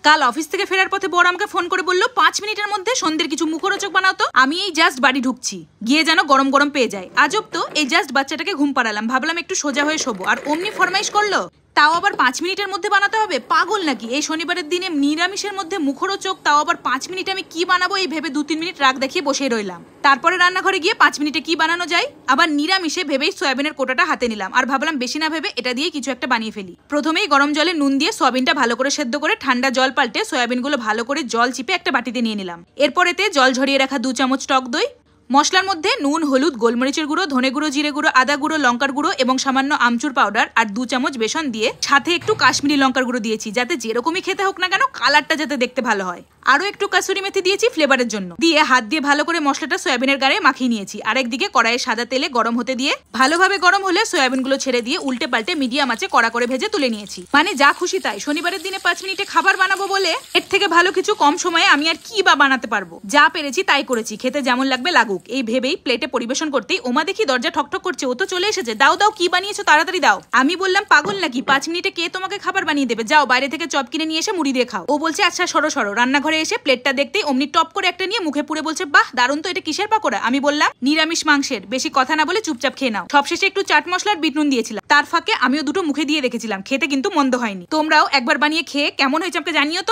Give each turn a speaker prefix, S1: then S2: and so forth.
S1: কাল অফিস থেকে ফেরার পথে বড় আমাকে ফোন করে বললো 5 মিনিটের মধ্যে সন্ধ্যের কিছু মুখরোচক বানাও তো। আমি এই জাস্ট বাড়ি ঢুকছি, গিয়ে যেন গরম গরম পেয়ে যায়। আজব তো, এই জাস্ট বাচ্চাটাকে ঘুম পাড়ালাম, ভাবলাম একটু সোজা হয়ে শোবো, আর অমনি ফরমাইশ করলো তাও আবার 5 মিনিটের মধ্যে বানাতে হবে। পাগল নাকি? এই শনিবারের দিনে নিরামিষের মধ্যে মুখরোচক, তাও আবার 5 মিনিটে আমি কি বানাবো এই ভেবে 2-3 মিনিট রাগ দেখিয়ে বসে রইলাম। তারপরে রান্নাঘরে গিয়ে 5 মিনিটে কি বানানো যায় আবার নিরামিষে ভেবেই সয়াবিনের কোটাটা হাতে নিলাম, আর ভাবলাম বেশি না ভেবে এটা দিয়ে কিছু একটা বানিয়ে ফেলি। প্রথমেই গরম জলে নুন দিয়ে সয়াবিনটা ভালো করে সেদ্ধ করে ঠান্ডা জল পাল্টে সয়াবিনগুলো ভালো করে জল চিপে একটা বাটিতে নিয়ে নিলাম। এরপর এতে জল ঝরিয়ে রাখা 2 চামচ টক দই, মশলার মধ্যে নুন, হলুদ, গোলমরিচের গুঁড়ো, ধনে গুঁড়ো, জিরে গুঁড়ো, আদা গুঁড়ো, লঙ্কার গুঁড়ো এবং সামান্য আমচুর পাউডার আর 2 চামচ বেসন দিয়ে সাথে একটু কাশ্মীরি লঙ্কার গুঁড়ো দিয়েছি, যাতে যেরকমই খেতে হোক না কেন কালারটা যাতে দেখতে ভালো হয়। আরো একটু কাসুরি মেথি দিয়েছি ফ্লেভারের জন্য। দিয়ে হাত দিয়ে ভালো করে মশলাটা সয়াবিনের গায়ে মাখিয়ে নিয়েছি। আরেকদিকে কড়াইয়ে সাদা তেলে গরম হতে দিয়ে ভালোভাবে গরম হলে সয়াবিনগুলো ছেড়ে দিয়ে উল্টে পাল্টে মিডিয়াম আঁচে কড়া করে ভেজে তুলে নিয়েছি। মানে যা খুশি তাই, শনিবারের দিনে 5 মিনিটে খাবার বানাবো বলে এর থেকে ভালো কিছু কম সময়ে আমি আর কি বা বানাতে পারবো। যা পেরেছি তাই করেছি, খেতে যেমন লাগবে লাগুক এই ভেবেই প্লেটে পরিবেশন করতেই ওমা দেখি দরজা ঠকঠক করছে। ও তো চলে এসেছে। দাও দাও, কি বানিয়েছো তাড়াতাড়ি দাও। আমি বললাম পাগল নাকি, 5 মিনিটে কে তোমাকে খাবার বানিয়ে দেবে? যাও বাইরে থেকে চপ কিনে নিয়ে এসে মুড়ি দিয়ে খাও। ও বলছে আচ্ছা সরো সরো। রান্নাঘরে এসে প্লেটটা দেখতেই অমনি টপ করে একটা নিয়ে মুখে পুরে বলছে বাহ দারুণ তো, এটা কিসের পাকোড়া? আমি বললাম নিরামিষ মাংসের। বেশি কথা না বলে চুপচাপ খেয়ে নাও। সবশেষে একটু চাট মশলার বিট নুন দিয়েছিলাম, তার ফাঁকে আমিও দুটো মুখে দিয়ে রেখেছিলাম। খেতে কিন্তু মন্দ হয়নি। তোমরাও একবার বানিয়ে খেয়ে কেমন হয়েছে আমাকে জানিও তো।